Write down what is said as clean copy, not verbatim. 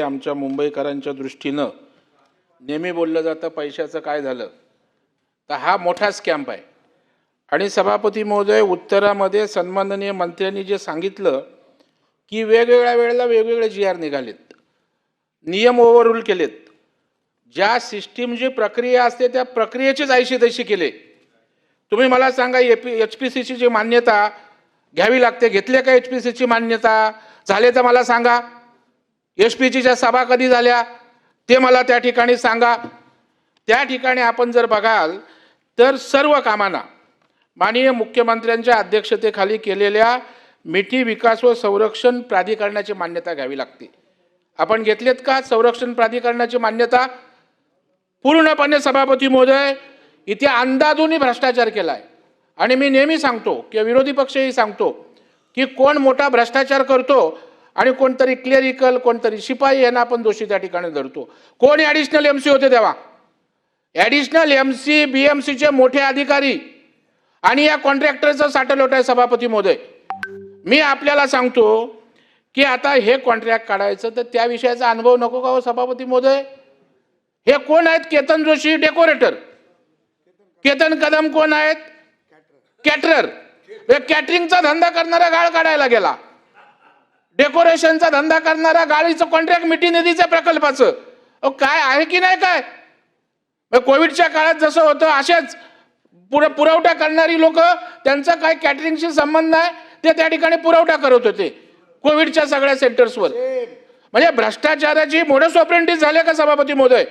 आमच्या मुंबईकरांच्या दृष्टीनं नेहमी बोललं जातं पैशाचं काय झालं, तर हा मोठा स्कॅम आहे। आणि सभापती महोदय, उत्तरामध्ये सन्माननीय मंत्र्यांनी जे सांगितलं की वेगवेगळ्या वेळेला वेगवेगळे GR निघालेत, नियम ओव्हररूल केलेत, ज्या सिस्टीम जी प्रक्रिया असते त्या प्रक्रियेचीच ऐशी तशी केले। तुम्ही मला सांगा, HPCC ची मान्यता घ्यावी लागते, घेतले का HPCC ची मान्यता? झाले तर मला सांगा। HPCच्या सभा कधी झाल्या ते मला त्या ठिकाणी सांगा। त्या ठिकाणी आपण जर बघाल तर सर्व कामांना माननीय मुख्यमंत्र्यांच्या अध्यक्षतेखाली केलेल्या मिठी विकास व संरक्षण प्राधिकरणाची मान्यता घ्यावी लागते। आपण घेतलेत का संरक्षण प्राधिकरणाची मान्यता? पूर्णपणे सभापती महोदय, इथे अंदाधुंद भ्रष्टाचार केलाय। आणि मी नेहमी सांगतो की विरोधी पक्षही सांगतो की कोण मोठा भ्रष्टाचार करतो आणि कोणतरी क्लेरिकल, कोणतरी शिपाई यांना आपण दोषी त्या ठिकाणी धरतो। कोण ॲडिशनल MC होते तेव्हा? ॲडिशनल MC BMCचे मोठे अधिकारी आणि या कॉन्ट्रॅक्टरचं साठलोट आहे सभापती महोदय। मी आपल्याला सांगतो की आता हे कॉन्ट्रॅक्ट काढायचं तर त्या विषयाचा अनुभव नको का हो सभापती महोदय? हे कोण आहेत? केतन जोशी डेकोरेटर, केतन कदम कोण आहेत? कॅटरर। कॅटरिंगचा धंदा करणारा गाळ काढायला गेला, डेकोरेशनचा धंदा करणारा गाळीचं कॉन्ट्रॅक्ट मिठी निधीच्या प्रकल्पाचं। काय आहे की नाही? काय कोविडच्या काळात जसं होतं असेच पुरवठा करणारी लोक, त्यांचा काय कॅटरिंगशी संबंध नाही, ते त्या ठिकाणी पुरवठा करत होते कोविडच्या सगळ्या सेंटर्सवर। म्हणजे भ्रष्टाचाराची मोडस ऑपरेंडी झाले का सभापती महोदय?